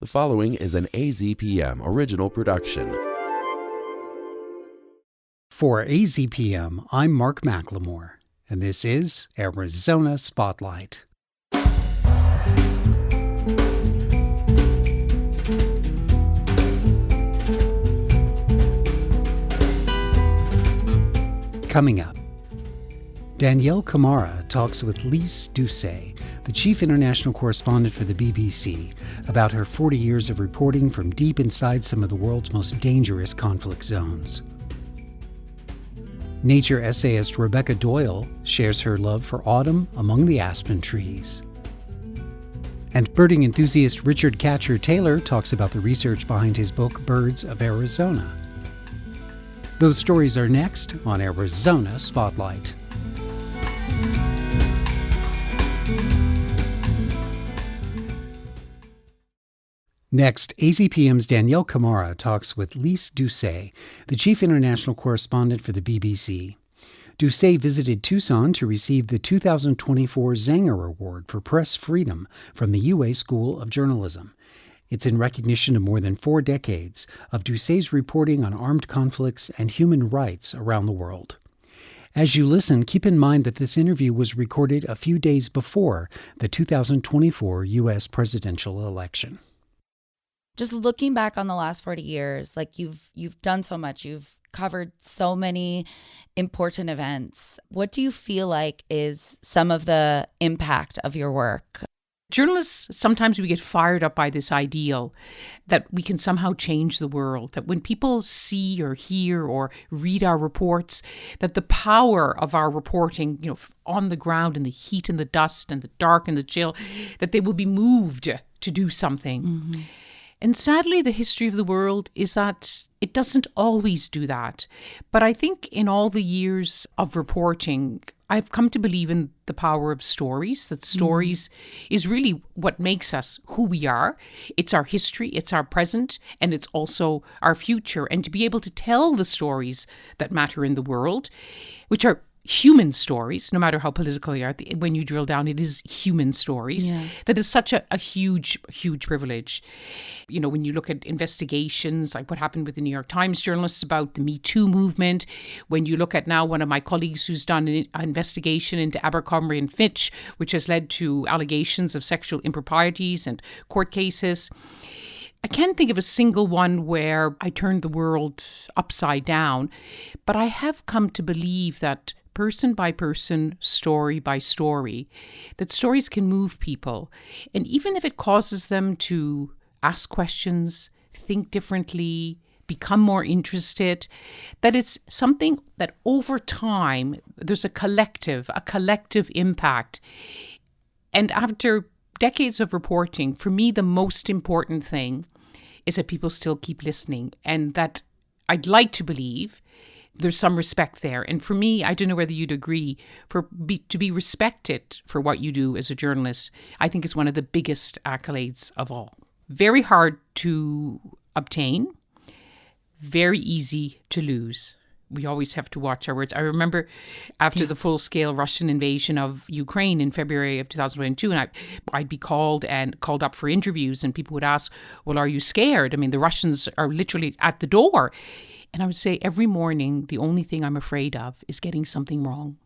The following is an AZPM original production. For AZPM, I'm Mark McLemore, and this is Arizona Spotlight. Coming up, Danielle Camara talks with Lise Doucet, the chief international correspondent for the BBC, about her 40 years of reporting from deep inside some of the world's most dangerous conflict zones. Nature essayist Rebecca Doyle shares her love for autumn among the aspen trees. And birding enthusiast Richard Catcher-Taylor talks about the research behind his book Birds of Arizona. Those stories are next on Arizona Spotlight. Next, AZPM's Danielle Camara talks with Lise Doucet, the chief international correspondent for the BBC. Doucet visited Tucson to receive the 2024 Zanger Award for Press Freedom from the UA School of Journalism. It's in recognition of more than 4 decades of Doucet's reporting on armed conflicts and human rights around the world. As you listen, keep in mind that this interview was recorded a few days before the 2024 U.S. presidential election. Just looking back on the last 40 years, like you've done so much, you've covered so many important events. What do you feel like is some of the impact of your work? Journalists, sometimes we get fired up by this ideal that we can somehow change the world, that when people see or hear or read our reports, that the power of our reporting, on the ground in the heat and the dust and the dark and the chill, that they will be moved to do something. Mm-hmm. And sadly, the history of the world is that it doesn't always do that. But I think in all the years of reporting, I've come to believe in the power of stories, that stories is really what makes us who we are. It's our history, it's our present, and it's also our future. And to be able to tell the stories that matter in the world, which are human stories, no matter how political they are, when you drill down, it is human stories. Yeah. That is such a huge, huge privilege. When you look at investigations, like what happened with the New York Times journalists about the Me Too movement, when you look at now one of my colleagues who's done an investigation into Abercrombie and Fitch, which has led to allegations of sexual improprieties and court cases. I can't think of a single one where I turned the world upside down, but I have come to believe that person by person, story by story, that stories can move people. And even if it causes them to ask questions, think differently, become more interested, that it's something that over time, there's a collective impact. And after decades of reporting, for me, the most important thing is that people still keep listening, and that I'd like to believe there's some respect there. And for me, I don't know whether you'd agree, to be respected for what you do as a journalist, I think is one of the biggest accolades of all. Very hard to obtain, very easy to lose. We always have to watch our words. I remember after the full-scale Russian invasion of Ukraine in February of 2022, and I'd be called up for interviews, and people would ask, well, are you scared? I mean, the Russians are literally at the door. And I would say every morning, the only thing I'm afraid of is getting something wrong.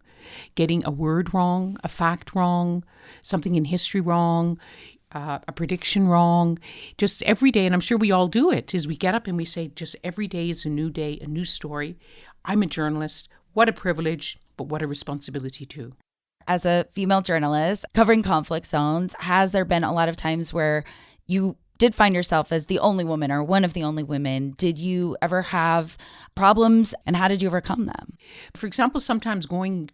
Getting a word wrong, a fact wrong, something in history wrong, a prediction wrong. Just every day, and I'm sure we all do it, is we get up and we say, just every day is a new day, a new story. I'm a journalist. What a privilege, but what a responsibility too. As a female journalist covering conflict zones, has there been a lot of times where you did find yourself as the only woman or one of the only women? Did you ever have problems, and how did you overcome them? For example, sometimes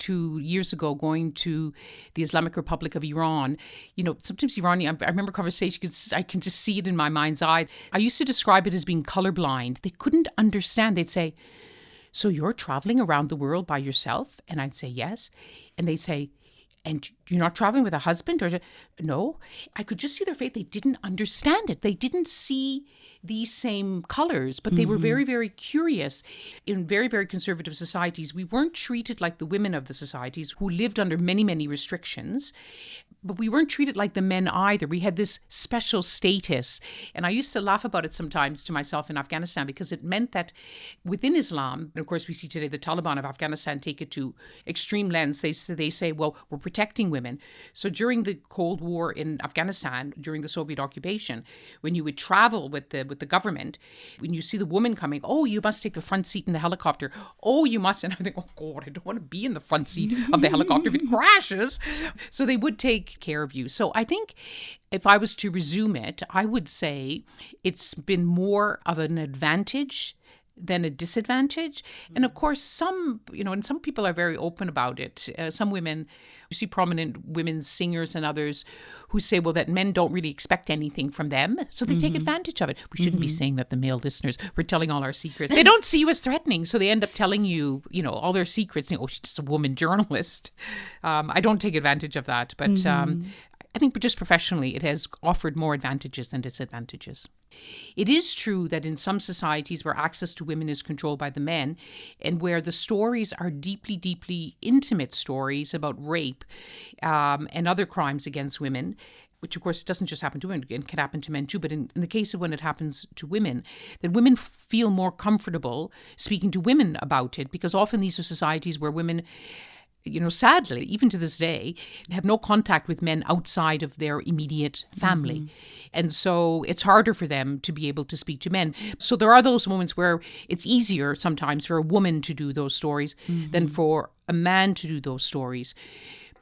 years ago, going to the Islamic Republic of Iran, sometimes Iranian, I remember conversations, I can just see it in my mind's eye. I used to describe it as being colorblind. They couldn't understand. They'd say, so you're traveling around the world by yourself? And I'd say, yes. And they'd say, and you're not traveling with a husband? Or no. I could just see their face. They didn't understand it. They didn't see these same colors, but they were very, very curious. In very, very conservative societies, we weren't treated like the women of the societies who lived under many, many restrictions. But we weren't treated like the men either. We had this special status. And I used to laugh about it sometimes to myself in Afghanistan, because it meant that within Islam, and of course we see today the Taliban of Afghanistan take it to extreme lengths. They say, well, we're protecting women. So during the Cold War in Afghanistan, during the Soviet occupation, when you would travel with the government, when you see the woman coming, oh, you must take the front seat in the helicopter. Oh, you must. And I think, oh God, I don't want to be in the front seat of the helicopter if it crashes. So they would take care of you. So I think if I was to resume it, I would say it's been more of an advantage than a disadvantage. And of course, some people are very open about it. Some women, you see prominent women singers and others who say, well, that men don't really expect anything from them, so they take advantage of it. We shouldn't be saying that, the male listeners. We're telling all our secrets. They don't see you as threatening, so they end up telling you, all their secrets. Oh, she's just a woman journalist. I don't take advantage of that, but I think just professionally, it has offered more advantages than disadvantages. It is true that in some societies where access to women is controlled by the men, and where the stories are deeply, deeply intimate stories about rape and other crimes against women, which of course doesn't just happen to women, it can happen to men too, but in the case of when it happens to women, that women feel more comfortable speaking to women about it, because often these are societies where women, sadly, even to this day, have no contact with men outside of their immediate family. And so it's harder for them to be able to speak to men. So there are those moments where it's easier sometimes for a woman to do those stories than for a man to do those stories.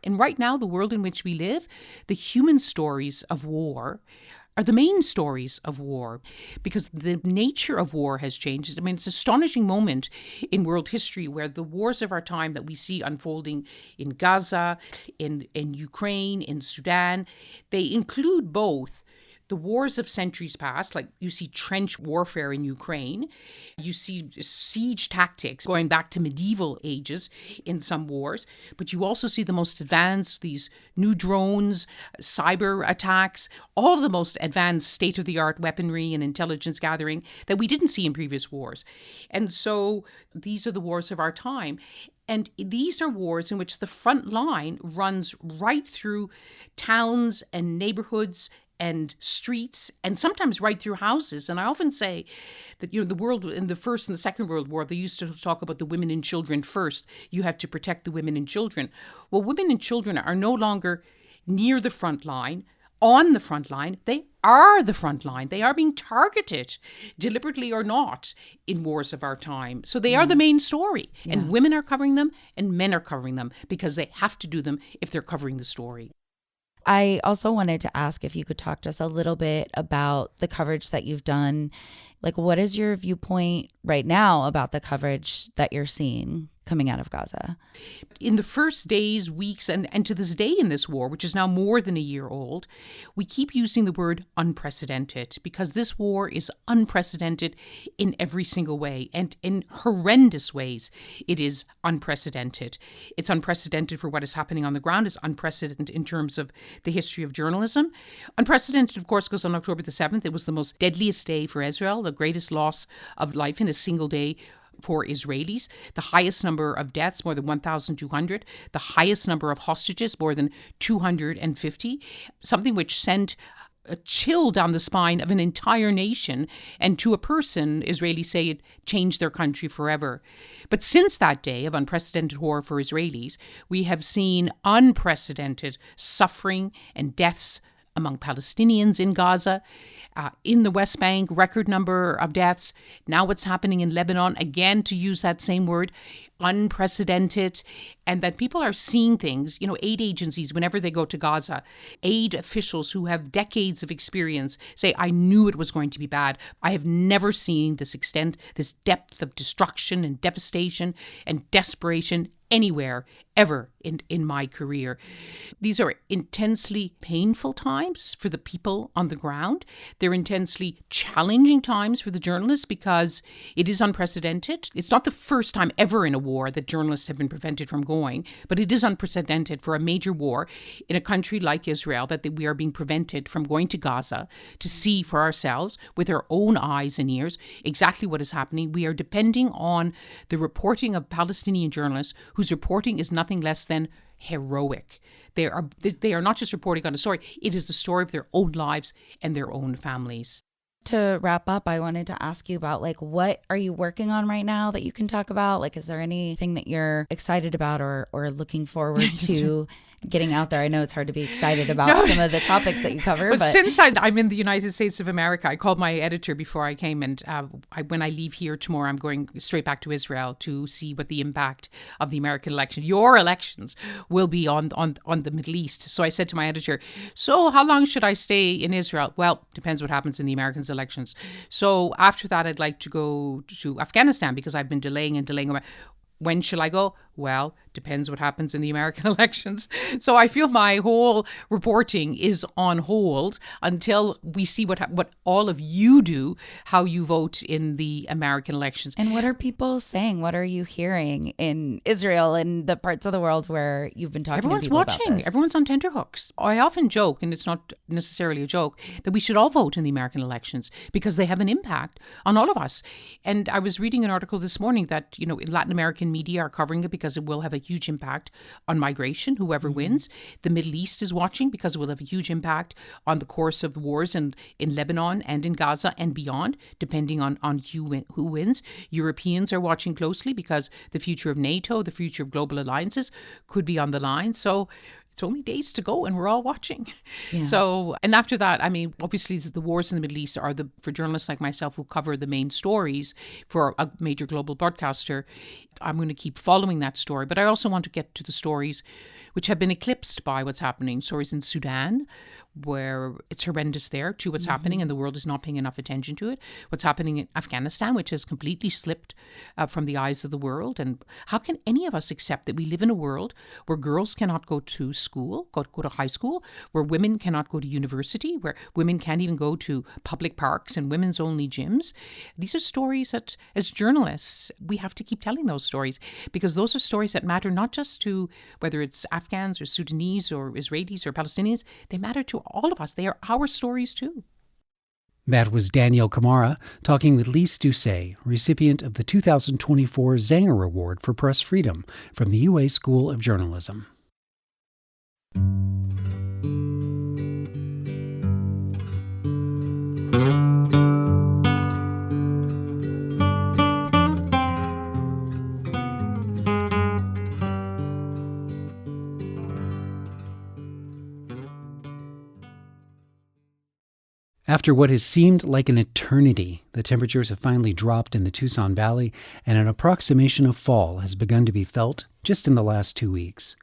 And right now, the world in which we live, the human stories of war are the main stories of war, because the nature of war has changed. I mean, it's an astonishing moment in world history where the wars of our time that we see unfolding in Gaza, in Ukraine, in Sudan, they include both the wars of centuries past, like you see trench warfare in Ukraine, you see siege tactics going back to medieval ages in some wars, but you also see the most advanced, these new drones, cyber attacks, all of the most advanced state-of-the-art weaponry and intelligence gathering that we didn't see in previous wars. And so these are the wars of our time. And these are wars in which the front line runs right through towns and neighborhoods and streets, and sometimes right through houses. And I often say that, the world in the First and the Second World War, they used to talk about the women and children first. You have to protect the women and children. Well, women and children are no longer near the front line, on the front line. They are the front line. They are being targeted, deliberately or not, in wars of our time. So they are the main story. Yeah. And women are covering them, and men are covering them, because they have to do them if they're covering the story. I also wanted to ask if you could talk to us a little bit about the coverage that you've done. Like, what is your viewpoint right now about the coverage that you're seeing coming out of Gaza? In the first days, weeks, and to this day in this war, which is now more than a year old, we keep using the word unprecedented, because this war is unprecedented in every single way, and in horrendous ways it is unprecedented. It's unprecedented for what is happening on the ground. It's unprecedented in terms of the history of journalism. Unprecedented, of course, because on October the 7th, it was the most deadliest day for Israel, the greatest loss of life in a single day for Israelis, the highest number of deaths, more than 1,200, the highest number of hostages, more than 250, something which sent a chill down the spine of an entire nation, and to a person, Israelis say it changed their country forever. But since that day of unprecedented horror for Israelis, we have seen unprecedented suffering and deaths among Palestinians in Gaza, in the West Bank, record number of deaths. Now what's happening in Lebanon, again, to use that same word, unprecedented, and that people are seeing things, aid agencies, whenever they go to Gaza, aid officials who have decades of experience say, I knew it was going to be bad. I have never seen this extent, this depth of destruction and devastation and desperation anywhere, ever in my career. These are intensely painful times for the people on the ground. They're intensely challenging times for the journalists, because it is unprecedented. It's not the first time ever in a war that journalists have been prevented from going, but it is unprecedented for a major war in a country like Israel that we are being prevented from going to Gaza to see for ourselves with our own eyes and ears exactly what is happening. We are depending on the reporting of Palestinian journalists whose reporting is nothing less than heroic. They are not just reporting on a story. It is the story of their own lives and their own families. To wrap up, I wanted to ask you about, like, what are you working on right now that you can talk about? Like, is there anything that you're excited about or looking forward to getting out there? I know it's hard to be excited about some of the topics that you cover. But but since I'm in the United States of America, I called my editor before I came, and when I leave here tomorrow, I'm going straight back to Israel to see what the impact of the American election, your elections, will be on the Middle East. So I said to my editor, so how long should I stay in Israel? Well, depends what happens in the Americans' elections. So after that, I'd like to go to Afghanistan because I've been delaying. When shall I go? Well, depends what happens in the American elections. So I feel my whole reporting is on hold until we see what all of you do, how you vote in the American elections. And what are people saying? What are you hearing in Israel and the parts of the world where you've been talking Everyone's to people watching. about this? Everyone's on tenterhooks. I often joke, and it's not necessarily a joke, that we should all vote in the American elections because they have an impact on all of us. And I was reading an article this morning that, Latin American media are covering it because it will have a huge impact on migration, whoever wins. The Middle East is watching because it will have a huge impact on the course of the wars in Lebanon and in Gaza and beyond, depending on who wins. Europeans are watching closely because the future of NATO, the future of global alliances could be on the line. So it's only days to go and we're all watching. Yeah. So, and after that, obviously the wars in the Middle East are for journalists like myself who cover the main stories for a major global broadcaster. I'm going to keep following that story, but I also want to get to the stories which have been eclipsed by what's happening. Stories in Sudan, where it's horrendous there, to what's happening and the world is not paying enough attention to it. What's happening in Afghanistan, which has completely slipped from the eyes of the world. And how can any of us accept that we live in a world where girls cannot go to school, go to high school, where women cannot go to university, where women can't even go to public parks and women's only gyms? These are stories that, as journalists, we have to keep telling those stories because those are stories that matter not just to whether it's Afghans or Sudanese or Israelis or Palestinians, they matter to all of us. They are our stories too. That was Danielle Kamara talking with Lise Doucet, recipient of the 2024 Zanger Award for Press Freedom from the UA School of Journalism. After what has seemed like an eternity, the temperatures have finally dropped in the Tucson Valley, and an approximation of fall has begun to be felt just in the last 2 weeks.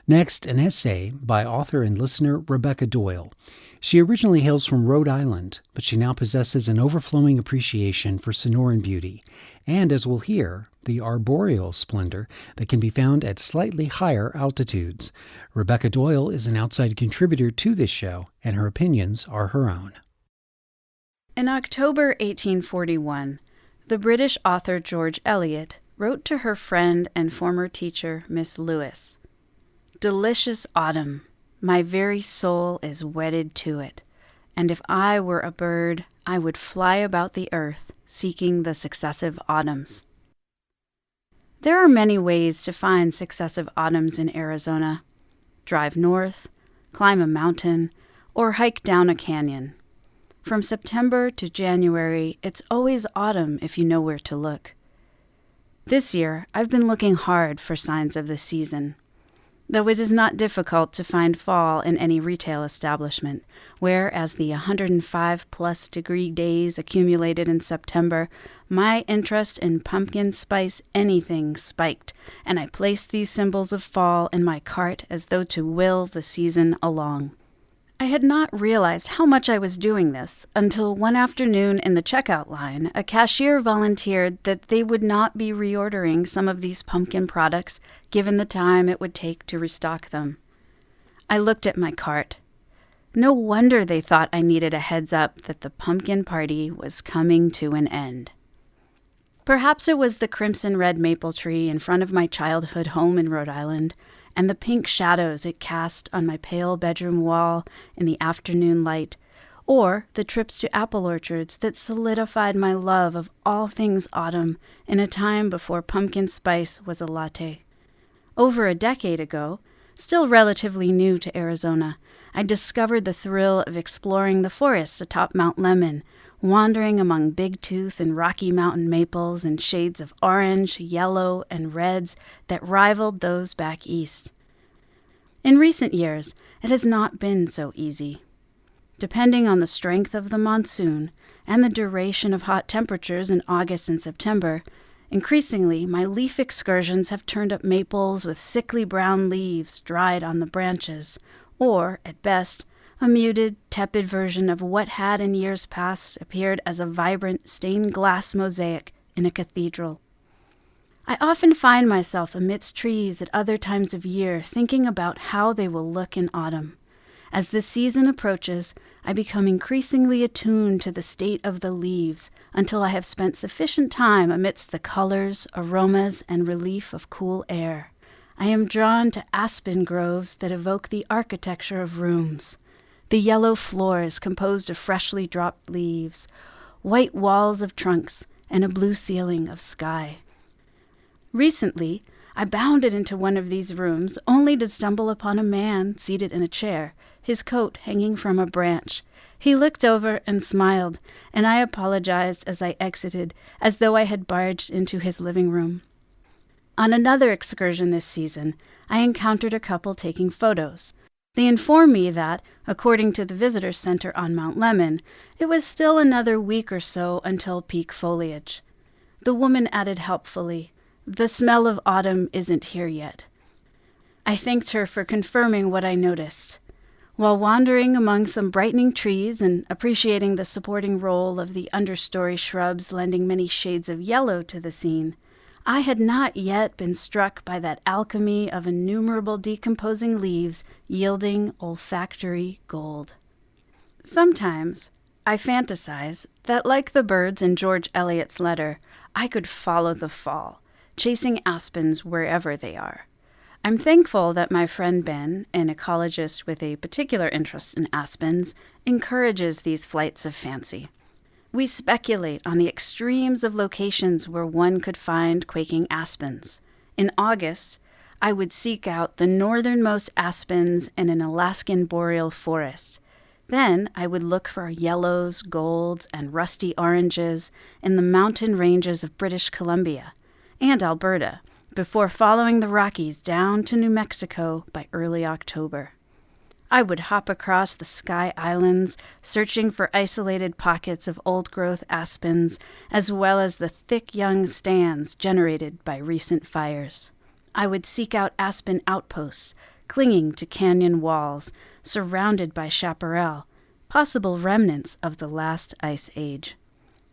Next, an essay by author and listener Rebecca Doyle. She originally hails from Rhode Island, but she now possesses an overflowing appreciation for Sonoran beauty, and as we'll hear, the arboreal splendor that can be found at slightly higher altitudes. Rebecca Doyle is an outside contributor to this show, and her opinions are her own. In October 1841, the British author George Eliot wrote to her friend and former teacher, Miss Lewis, "Delicious autumn, my very soul is wedded to it, and if I were a bird, I would fly about the earth, seeking the successive autumns." There are many ways to find successive autumns in Arizona. Drive north, climb a mountain, or hike down a canyon. From September to January, it's always autumn if you know where to look. This year, I've been looking hard for signs of the season, though it is not difficult to find fall in any retail establishment, where, as the 105-plus degree days accumulated in September, my interest in pumpkin spice anything spiked, and I placed these symbols of fall in my cart as though to will the season along. I had not realized how much I was doing this until one afternoon in the checkout line, a cashier volunteered that they would not be reordering some of these pumpkin products given the time it would take to restock them. I looked at my cart. No wonder they thought I needed a heads up that the pumpkin party was coming to an end. Perhaps it was the crimson red maple tree in front of my childhood home in Rhode Island, and the pink shadows it cast on my pale bedroom wall in the afternoon light, or the trips to apple orchards that solidified my love of all things autumn in a time before pumpkin spice was a latte. Over a decade ago, Still relatively new to Arizona, I discovered the thrill of exploring the forests atop Mount Lemmon, wandering among big-tooth and Rocky Mountain maples in shades of orange, yellow, and reds that rivaled those back east. In recent years, it has not been so easy. Depending on the strength of the monsoon and the duration of hot temperatures in August and September, increasingly my leaf excursions have turned up maples with sickly brown leaves dried on the branches, or, at best, a muted, tepid version of what had in years past appeared as a vibrant stained glass mosaic in a cathedral. I often find myself amidst trees at other times of year thinking about how they will look in autumn. As the season approaches, I become increasingly attuned to the state of the leaves until I have spent sufficient time amidst the colors, aromas, and relief of cool air. I am drawn to aspen groves that evoke the architecture of rooms. The yellow floors composed of freshly dropped leaves, white walls of trunks, and a blue ceiling of sky. Recently, I bounded into one of these rooms only to stumble upon a man seated in a chair, his coat hanging from a branch. He looked over and smiled, and I apologized as I exited, as though I had barged into his living room. On another excursion this season, I encountered a couple taking photos. They informed me that, according to the visitor center on Mount Lemmon, it was still another week or so until peak foliage. The woman added helpfully, "The smell of autumn isn't here yet." I thanked her for confirming what I noticed. While wandering among some brightening trees and appreciating the supporting role of the understory shrubs lending many shades of yellow to the scene, I had not yet been struck by that alchemy of innumerable decomposing leaves yielding olfactory gold. Sometimes I fantasize that, like the birds in George Eliot's letter, I could follow the fall, chasing aspens wherever they are. I'm thankful that my friend Ben, an ecologist with a particular interest in aspens, encourages these flights of fancy. We speculate on the extremes of locations where one could find quaking aspens. In August, I would seek out the northernmost aspens in an Alaskan boreal forest. Then I would look for yellows, golds, and rusty oranges in the mountain ranges of British Columbia and Alberta, before following the Rockies down to New Mexico by early October. I would hop across the Sky Islands, searching for isolated pockets of old-growth aspens, as well as the thick young stands generated by recent fires. I would seek out aspen outposts, clinging to canyon walls, surrounded by chaparral, possible remnants of the last ice age.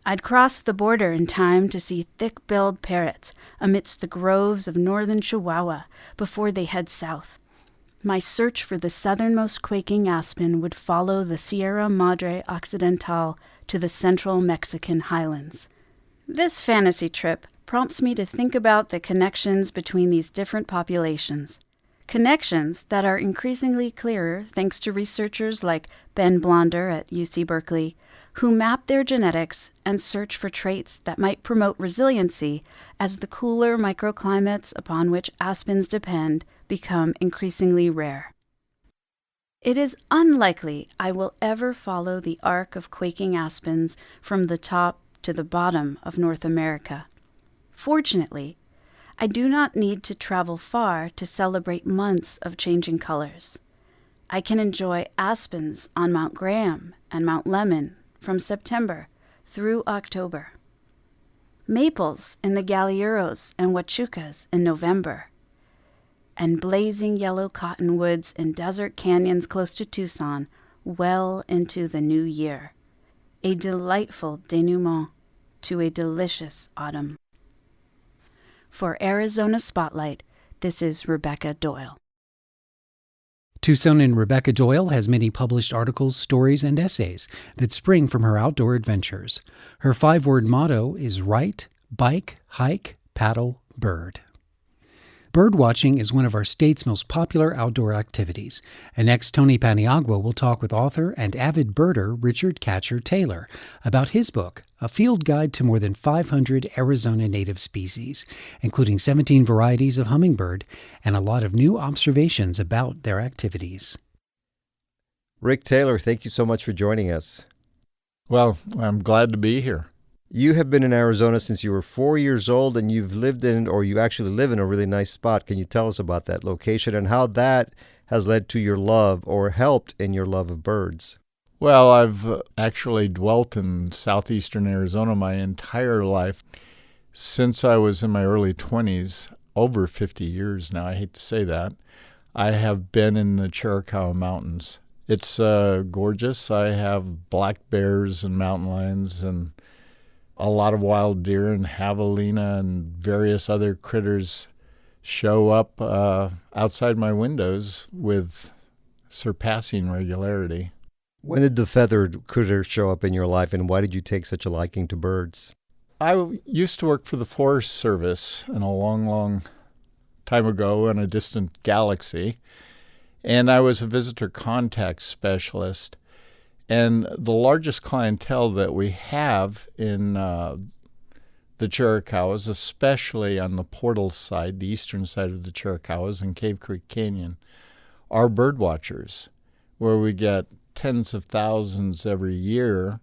I'd cross the border in time to see thick-billed parrots amidst the groves of northern Chihuahua before they head south. My search for the southernmost quaking aspen would follow the Sierra Madre Occidental to the central Mexican highlands. This fantasy trip prompts me to think about the connections between these different populations. Connections that are increasingly clearer thanks to researchers like Ben Blonder at UC Berkeley, who map their genetics and search for traits that might promote resiliency as the cooler microclimates upon which aspens depend become increasingly rare. It is unlikely I will ever follow the arc of quaking aspens from the top to the bottom of North America. Fortunately, I do not need to travel far to celebrate months of changing colors. I can enjoy aspens on Mount Graham and Mount Lemmon from September through October, maples in the Galliuros and Huachucas in November, and blazing yellow cottonwoods in desert canyons close to Tucson well into the new year. A delightful denouement to a delicious autumn. For Arizona Spotlight, this is Rebecca Doyle. Tucson and Rebecca Doyle has many published articles, stories, and essays that spring from her outdoor adventures. Her 5-word motto is write, bike, hike, paddle, bird. Birdwatching is one of our state's most popular outdoor activities. And next, Tony Paniagua will talk with author and avid birder Richard Catcher Taylor about his book, A Field Guide to More Than 500 Arizona Native Species, including 17 varieties of hummingbird and a lot of new observations about their activities. Rick Taylor, thank you so much for joining us. Well, I'm glad to be here. You have been in Arizona since you were 4 years old, and you've lived in, or you actually live in, a really nice spot. Can you tell us about that location and how that has led to your love or helped in your love of birds? Well, I've actually dwelt in southeastern Arizona my entire life. Since I was in my early 20s, over 50 years now, I hate to say that, I have been in the Chiricahua Mountains. It's gorgeous. I have black bears and mountain lions and a lot of wild deer and javelina and various other critters show up outside my windows with surpassing regularity. When did the feathered critters show up in your life, and why did you take such a liking to birds? I used to work for the Forest Service in a long, long time ago in a distant galaxy, and I was a visitor contact specialist. And the largest clientele that we have in the Chiricahuas, especially on the Portal side, the eastern side of the Chiricahuas and Cave Creek Canyon, are bird watchers, where we get tens of thousands every year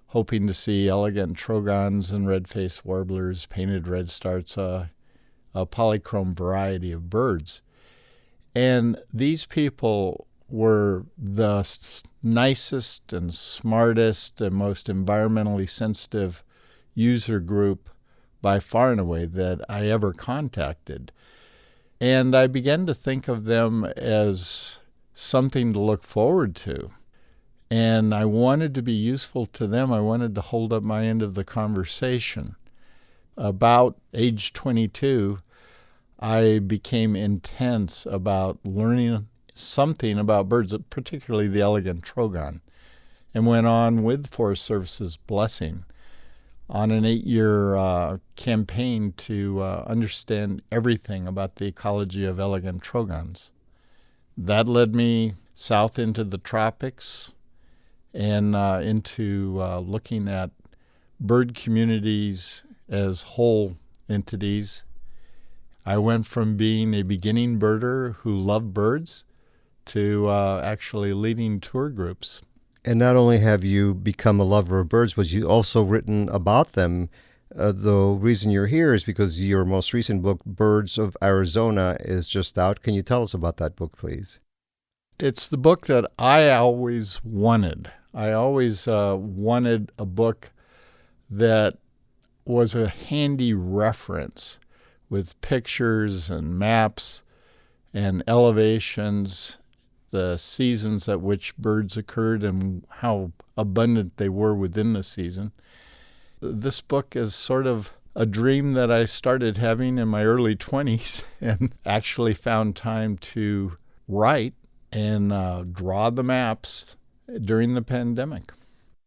hoping to see elegant trogons and red-faced warblers, painted redstarts, a polychrome variety of birds. And these people were the nicest and smartest and most environmentally sensitive user group by far and away that I ever contacted. And I began to think of them as something to look forward to. And I wanted to be useful to them. I wanted to hold up my end of the conversation. About age 22, I became intense about learning something about birds, particularly the elegant trogon, and went on with Forest Service's blessing on an 8-year campaign to understand everything about the ecology of elegant trogons. That led me south into the tropics and into looking at bird communities as whole entities. I went from being a beginning birder who loved birds to actually leading tour groups. And not only have you become a lover of birds, but you've also written about them. The reason you're here is because your most recent book, Birds of Arizona, is just out. Can you tell us about that book, please? It's the book that I always wanted. I always wanted a book that was a handy reference with pictures and maps and elevations, the seasons at which birds occurred and how abundant they were within the season. This book is sort of a dream that I started having in my early 20s and actually found time to write and draw the maps during the pandemic.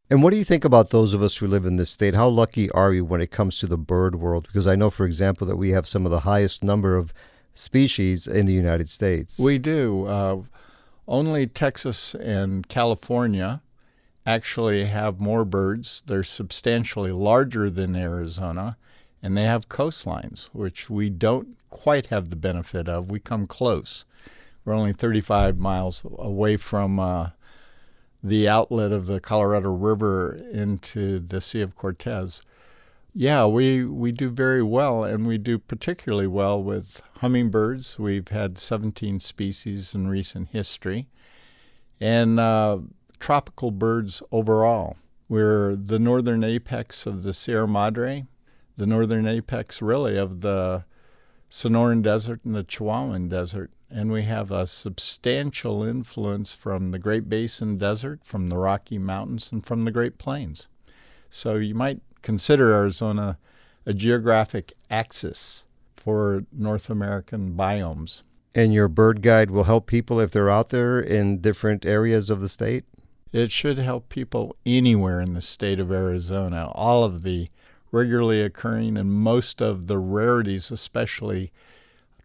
And what do you think about those of us who live in this state? How lucky are you when it comes to the bird world? Because I know, for example, that we have some of the highest number of species in the United States. We do. Only Texas and California actually have more birds. They're substantially larger than Arizona, and they have coastlines, which we don't quite have the benefit of. We come close. We're only 35 miles away from the outlet of the Colorado River into the Sea of Cortez. Yeah, we do very well, and we do particularly well with hummingbirds. We've had 17 species in recent history, and tropical birds overall. We're the northern apex of the Sierra Madre, the northern apex really of the Sonoran Desert and the Chihuahuan Desert, and we have a substantial influence from the Great Basin Desert, from the Rocky Mountains, and from the Great Plains. So you might consider Arizona a geographic axis for North American biomes. And your bird guide will help people if they're out there in different areas of the state? It should help people anywhere in the state of Arizona. All of the regularly occurring and most of the rarities, especially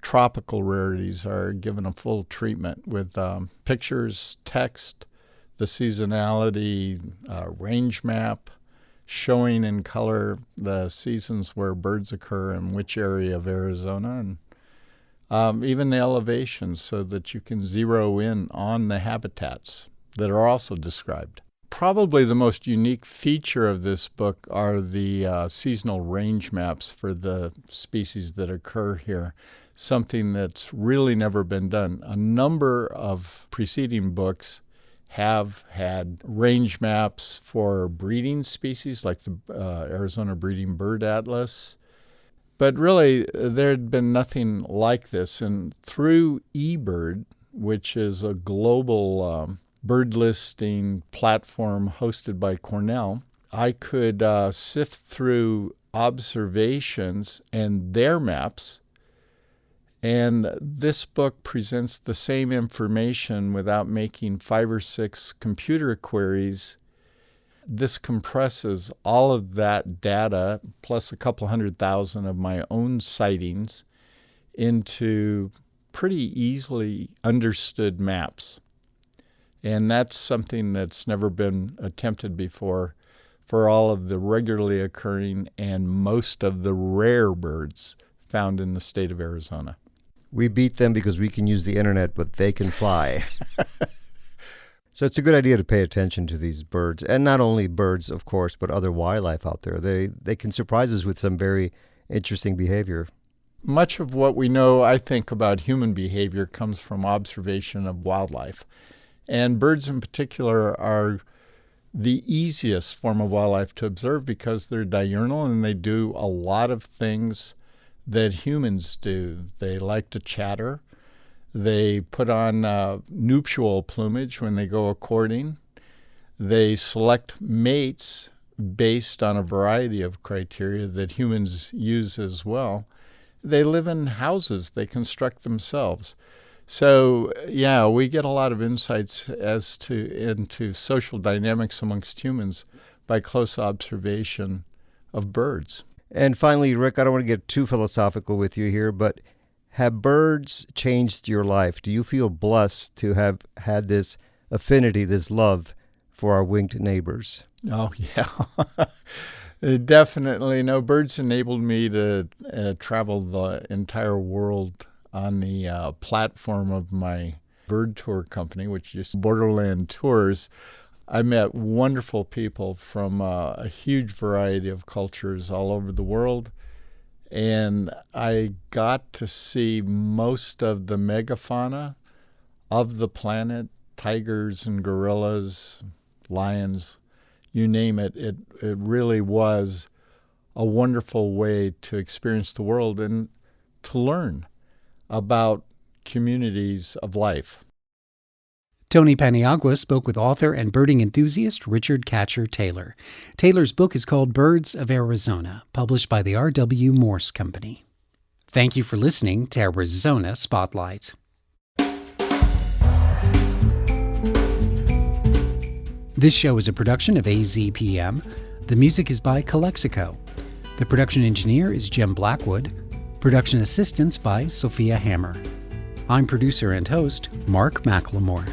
tropical rarities are given a full treatment with pictures, text, the seasonality, range map, showing in color the seasons where birds occur in which area of Arizona, and even the elevations so that you can zero in on the habitats that are also described. Probably the most unique feature of this book are the seasonal range maps for the species that occur here, something that's really never been done. A number of preceding books have had range maps for breeding species like the Arizona Breeding Bird Atlas, but really there had been nothing like this. And through eBird, which is a global bird listing platform hosted by Cornell, I could sift through observations and their maps, and this book presents the same information without making 5 or 6 computer queries. This compresses all of that data, plus a couple 100,000 of my own sightings, into pretty easily understood maps. And that's something that's never been attempted before for all of the regularly occurring and most of the rare birds found in the state of Arizona. We beat them because we can use the internet, but they can fly. So it's a good idea to pay attention to these birds, and not only birds, of course, but other wildlife out there. They can surprise us with some very interesting behavior. Much of what we know, I think, about human behavior comes from observation of wildlife. And birds in particular are the easiest form of wildlife to observe because they're diurnal and they do a lot of things that humans do. They like to chatter. They put on nuptial plumage when they go a courting. They select mates based on a variety of criteria that humans use as well. They live in houses. They construct themselves. So, yeah, we get a lot of insights into social dynamics amongst humans by close observation of birds. And finally, Rick, I don't want to get too philosophical with you here, but have birds changed your life? Do you feel blessed to have had this affinity, this love for our winged neighbors? Oh, yeah. Definitely. No, birds enabled me to travel the entire world on the platform of my bird tour company, which is Borderland Tours. I met wonderful people from a huge variety of cultures all over the world, and I got to see most of the megafauna of the planet, tigers and gorillas, lions, you name it. It really was a wonderful way to experience the world and to learn about communities of life. Tony Paniagua spoke with author and birding enthusiast Richard Catcher Taylor. Taylor's book is called Birds of Arizona, published by the R.W. Morse Company. Thank you for listening to Arizona Spotlight. This show is a production of AZPM. The music is by Calexico. The production engineer is Jim Blackwood. Production assistance by Sophia Hammer. I'm producer and host Mark McLemore.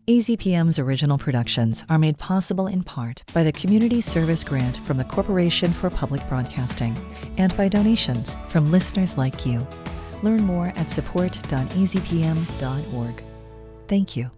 AZPM's original productions are made possible in part by the Community Service Grant from the Corporation for Public Broadcasting and by donations from listeners like you. Learn more at support.azpm.org. Thank you.